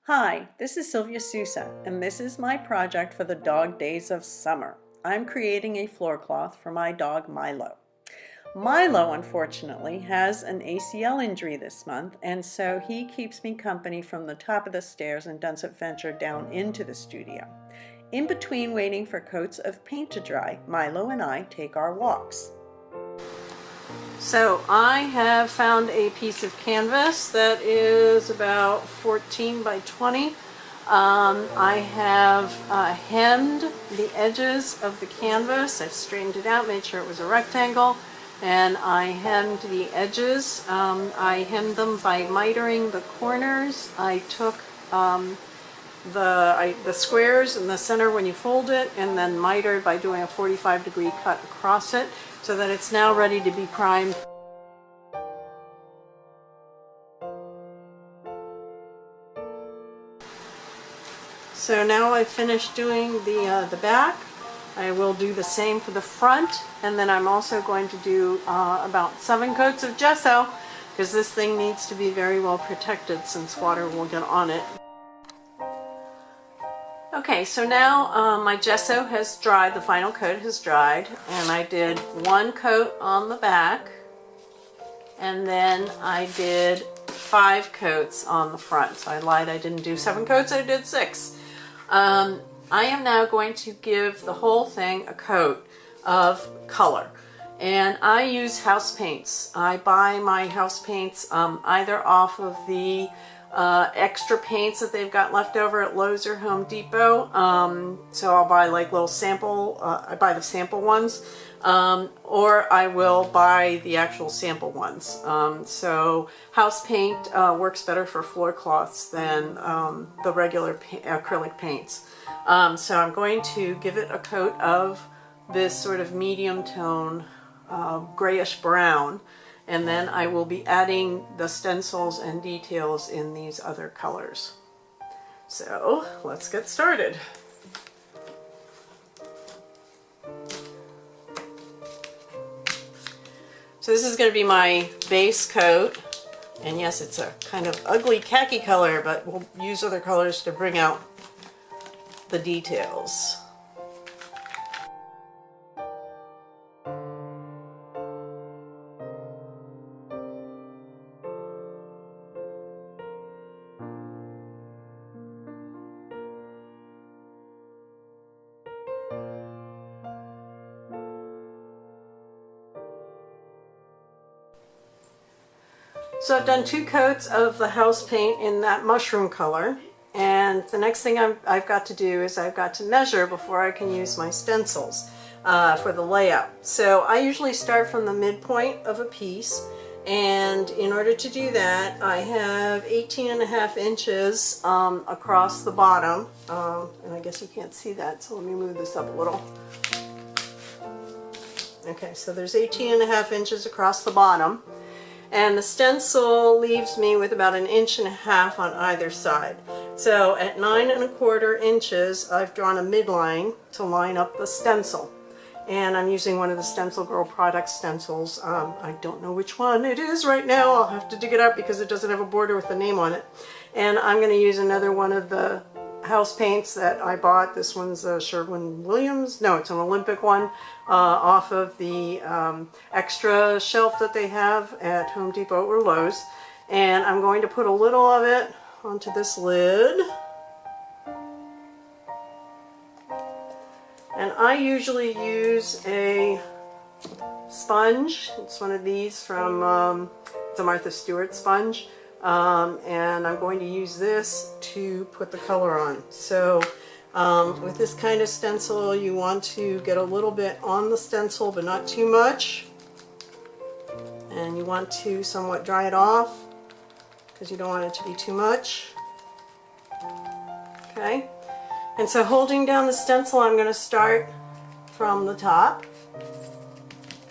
Hi, this is Sylvia Sousa, and this is my project for the dog days of summer. I'm creating a floor cloth for my dog Milo. Milo, unfortunately, has an ACL injury this month, and so he keeps me company from the top of the stairs and doesn't venture down into the studio. In between waiting for coats of paint to dry, Milo and I take our walks. So I have found a piece of canvas that is about 14 by 20. I have hemmed the edges of the canvas. I've straightened it out, made sure it was a rectangle, and I hemmed the edges. I hemmed them by mitering the corners. I took the squares in the center when you fold it, and then mitered by doing a 45-degree cut across it so that it's now ready to be primed. So now I've finished doing the back. I will do the same for the front, and then I'm also going to do about 7 coats of gesso because this thing needs to be very well protected since water will get on it. Okay, so now my gesso has dried, the final coat has dried, and I did 1 coat on the back, and then I did 5 coats on the front. So I lied, I didn't do 7 coats, I did 6. I am now going to give the whole thing a coat of color. And I use house paints. I buy my house paints either off of the extra paints that they've got left over at Lowe's or Home Depot. So I'll buy like little sample, I buy the sample ones, or I will buy the actual sample ones. So house paint works better for floor cloths than the regular acrylic paints. So I'm going to give it a coat of this sort of medium tone grayish brown, and then I will be adding the stencils and details in these other colors. So let's get started. So this is going to be my base coat, and yes, it's a kind of ugly khaki color, but we'll use other colors to bring out the details. So I've done 2 coats of the house paint in that mushroom color, and the next thing I've got to do is I've got to measure before I can use my stencils for the layout. So I usually start from the midpoint of a piece, and in order to do that I have 18.5 inches across the bottom, and I guess you can't see that, so let me move this up a little. Okay, so there's 18.5 inches across the bottom. And the stencil leaves me with about 1.5 inches on either side. So at 9.25 inches, I've drawn a midline to line up the stencil. And I'm using one of the Stencil Girl product stencils. I don't know which one it is right now. I'll have to dig it up because it doesn't have a border with the name on it. And I'm going to use another one of the house paints that I bought. This one's a Sherwin-Williams. No, it's an Olympic one off of the extra shelf that they have at Home Depot or Lowe's. And I'm going to put a little of it onto this lid. And I usually use a sponge. It's one of these from the Martha Stewart sponge. And I'm going to use this to put the color on. So with this kind of stencil, you want to get a little bit on the stencil, but not too much. And you want to somewhat dry it off because you don't want it to be too much. Okay. And so holding down the stencil, I'm going to start from the top,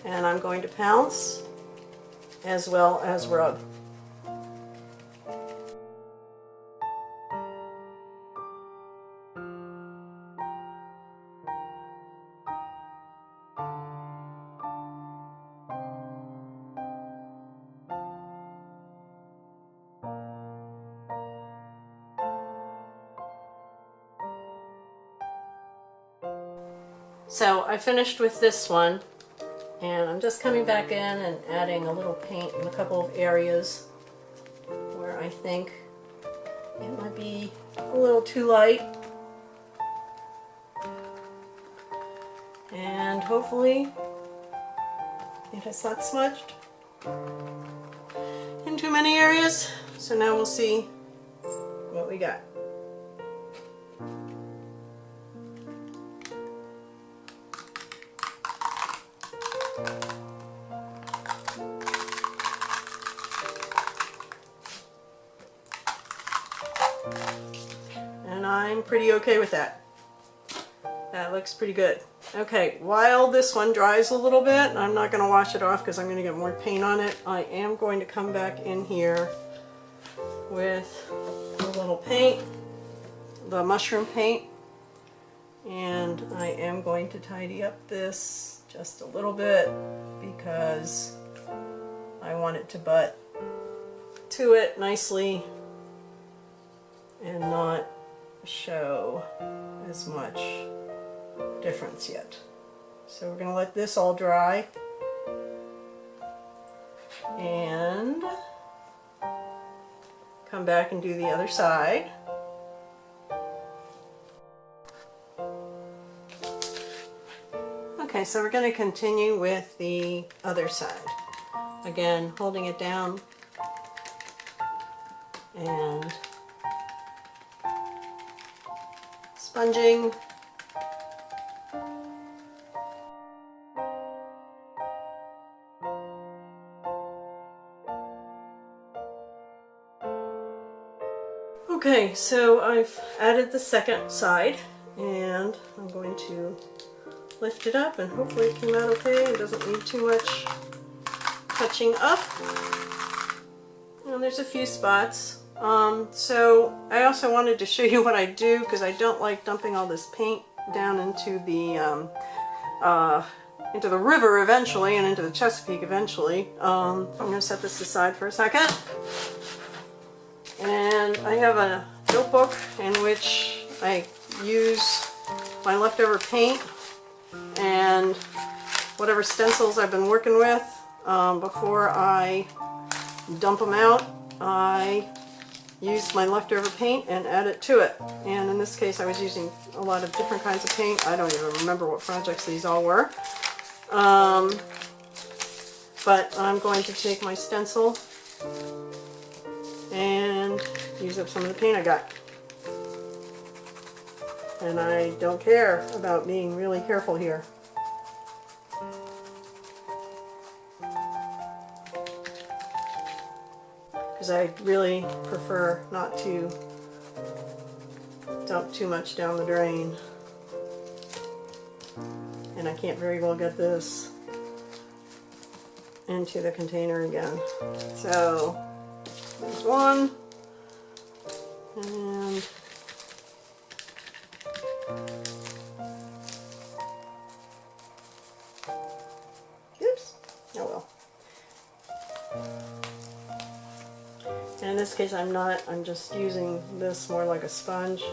and I'm going to pounce as well as rub. So I finished with this one, and I'm just coming back in and adding a little paint in a couple of areas where I think it might be a little too light. And hopefully it has not smudged in too many areas. So now we'll see what we got. And I'm pretty okay with that. That looks pretty good. Okay, while this one dries a little bit, I'm not going to wash it off because I'm going to get more paint on it. I am going to come back in here with a little paint, the mushroom paint, and I am going to tidy up this just a little bit because I want it to butt to it nicely and not show as much difference yet. So we're going to let this all dry and come back and do the other side. Okay, so we're going to continue with the other side. Again, holding it down and sponging. Okay, so I've added the second side and I'm going to lift it up and hopefully it came out okay. It doesn't need too much touching up. And there's a few spots. So I also wanted to show you what I do because I don't like dumping all this paint down into the river eventually and into the Chesapeake eventually. I'm going to set this aside for a second. And I have a notebook in which I use my leftover paint and whatever stencils I've been working with. Before I dump them out, I use my leftover paint and add it to it. And in this case I was using a lot of different kinds of paint. I don't even remember what projects these all were. But I'm going to take my stencil and use up some of the paint I got. And I don't care about being really careful here. Because I really prefer not to dump too much down the drain. And I can't very well get this into the container again. So there's one, and oops, oh well. And in this case I'm just using this more like a sponge.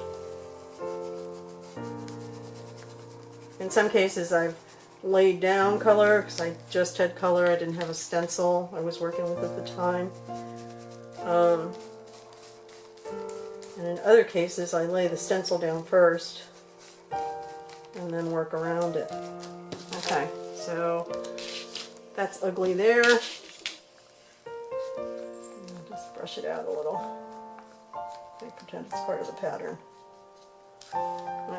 In some cases I've laid down color because I just had color, I didn't have a stencil I was working with at the time. And in other cases I lay the stencil down first and then work around it. Okay, so that's ugly there. I'll just brush it out a little. I pretend it's part of the pattern.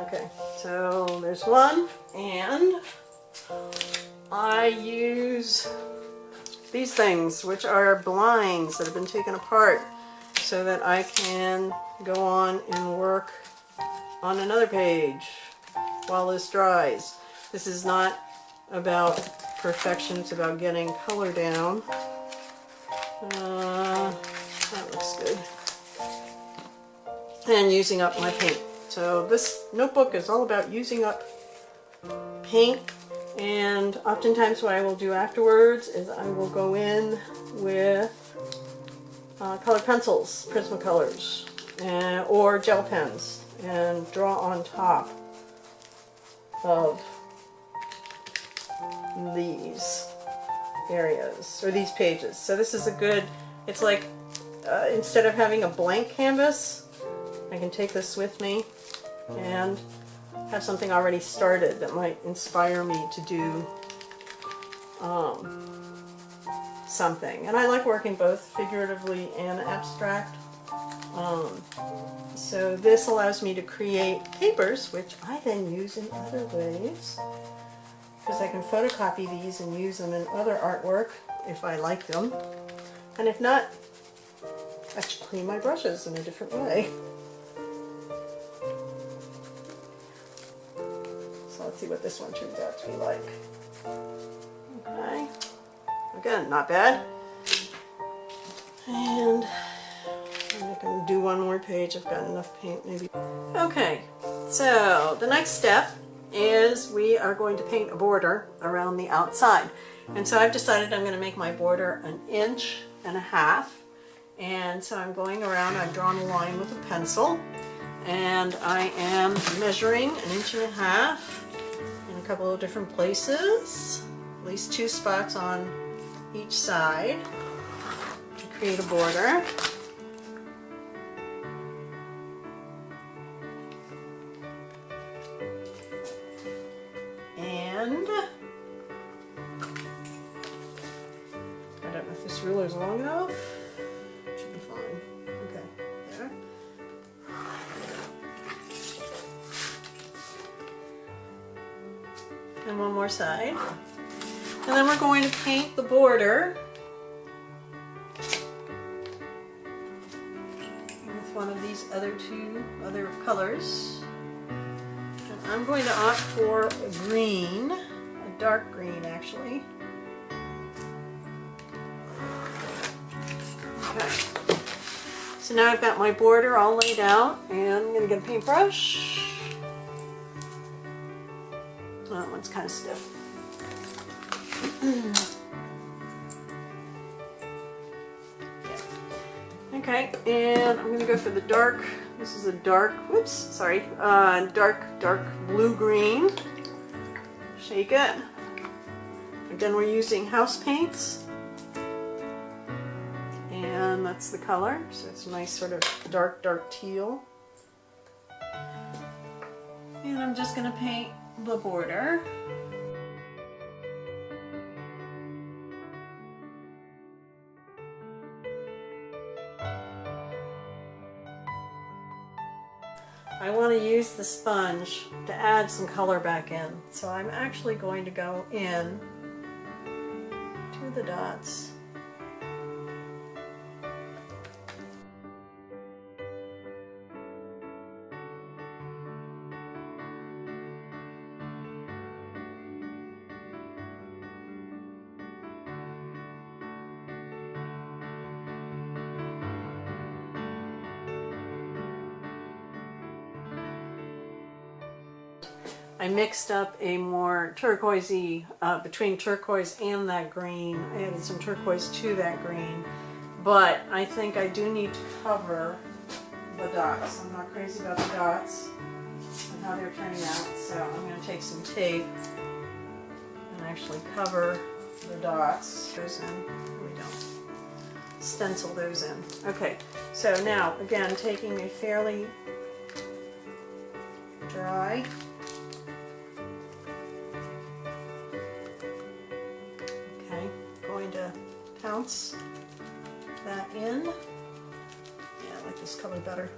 Okay, so there's one, and I use these things, which are blinds that have been taken apart, so that I can go on and work on another page while this dries. This is not about perfection, it's about getting color down. That looks good. And using up my paint. So this notebook is all about using up paint, and oftentimes what I will do afterwards is I will go in with colored pencils, Prismacolors, or gel pens, and draw on top of these areas, or these pages. So this is a good, it's like, instead of having a blank canvas, I can take this with me and have something already started that might inspire me to do something. And I like working both figuratively and abstract. So this allows me to create papers, which I then use in other ways, because I can photocopy these and use them in other artwork if I like them. And if not, I should clean my brushes in a different way. So let's see what this one turns out to be like. Okay. Again, not bad. And I can do one more page. I've got enough paint maybe. Okay, so the next step is we are going to paint a border around the outside. And so I've decided I'm going to make my border 1.5 inches. And so I'm going around, I've drawn a line with a pencil, and I am measuring 1.5 inches in a couple of different places, at least 2 spots on each side to create a border. And I don't know if this ruler is long enough. Should be fine. Okay, there. And one more side. And then we're going to paint the border with one of these other colors. And I'm going to opt for a green, a dark green actually. Okay. So now I've got my border all laid out, and I'm going to get a paintbrush. Oh, that one's kind of stiff. Okay, and I'm going to go for the dark. This is a dark, whoops, sorry, dark blue-green. Shake it. Again, we're using house paints. And that's the color, so it's a nice sort of dark teal. And I'm just going to paint the border. I want to use the sponge to add some color back in, so I'm actually going to go in to the dots. I mixed up a more turquoisey, between turquoise and that green. I added some turquoise to that green, but I think I do need to cover the dots. I'm not crazy about the dots and how they're turning out, so I'm going to take some tape and actually cover the dots. Those in. We don't. Stencil those in. Okay, so now again taking a fairly dry to pounce that in. Yeah, I like this color better.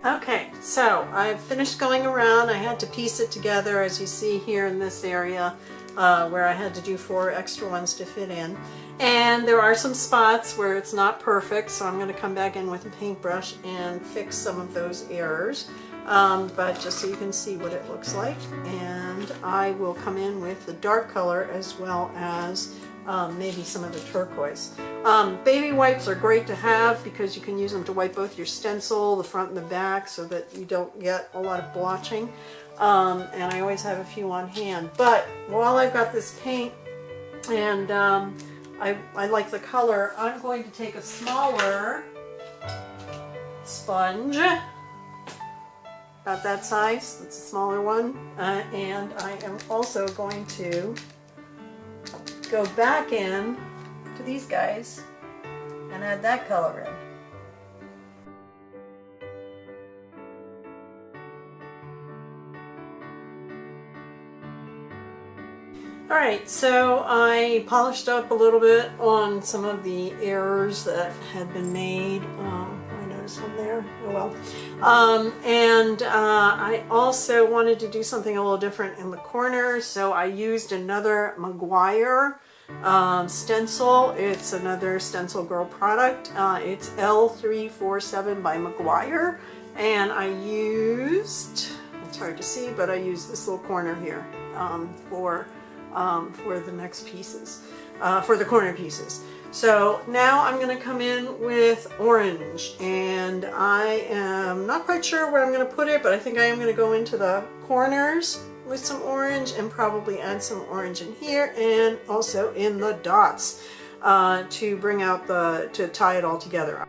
Okay, so I've finished going around. I had to piece it together, as you see here in this area where I had to do 4 extra ones to fit in. And there are some spots where it's not perfect, so I'm going to come back in with a paintbrush and fix some of those errors. But just so you can see what it looks like. And I will come in with the dark color as well as maybe some of the turquoise. Baby wipes are great to have because you can use them to wipe both your stencil, the front and the back, so that you don't get a lot of blotching. And I always have a few on hand. But while I've got this paint and I like the color, I'm going to take a smaller sponge, about that size, that's a smaller one, and I am also going to go back in to these guys and add that color in. Alright, so I polished up a little bit on some of the errors that had been made. I noticed one there. Oh well. I also wanted to do something a little different in the corner, so I used another Meguiar stencil. It's another Stencil Girl product. It's L347 by Meguiar, and I used, it's hard to see, but I used this little corner here for the next pieces, for the corner pieces. So now I'm going to come in with orange, and I am not quite sure where I'm going to put it, but I think I am going to go into the corners with some orange and probably add some orange in here and also in the dots to bring out to tie it all together.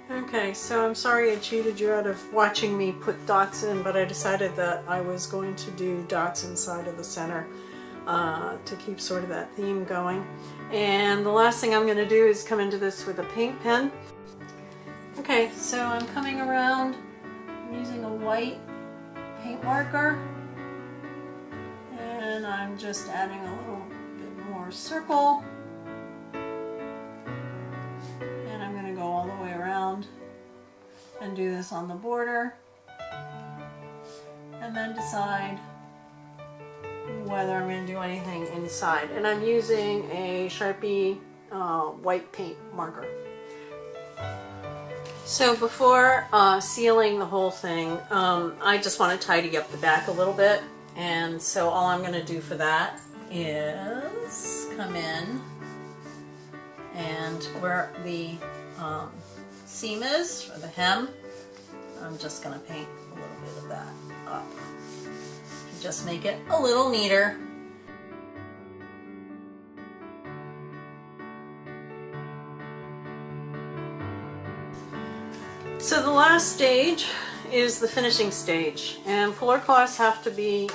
Okay, so I'm sorry I cheated you out of watching me put dots in, but I decided that I was going to do dots inside of the center to keep sort of that theme going. And the last thing I'm going to do is come into this with a paint pen. Okay, so I'm coming around, I'm using a white paint marker, and I'm just adding a little bit more circle. And I'm going to go all the way around and do this on the border, and then decide whether I'm going to do anything inside. And I'm using a Sharpie white paint marker. So before sealing the whole thing, I just want to tidy up the back a little bit, and so all I'm going to do for that is come in and where the seam is, or the hem, I'm just going to paint a little bit of that up to just make it a little neater. So the last stage is the finishing stage, and floor cloths have to be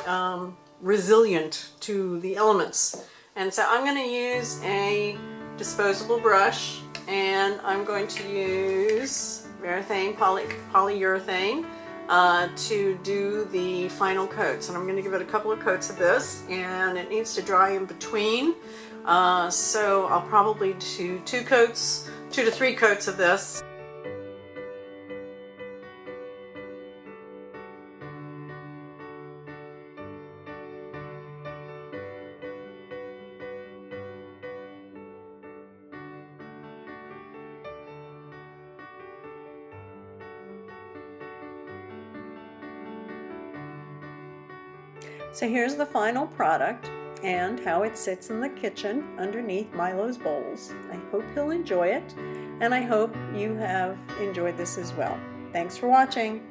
resilient to the elements, and so I'm going to use a disposable brush, and I'm going to use polyurethane to do the final coats, and I'm going to give it a couple of coats of this, and it needs to dry in between, so I'll probably do 2 to 3 coats of this. So here's the final product and how it sits in the kitchen underneath Milo's bowls. I hope he'll enjoy it, and I hope you have enjoyed this as well. Thanks for watching.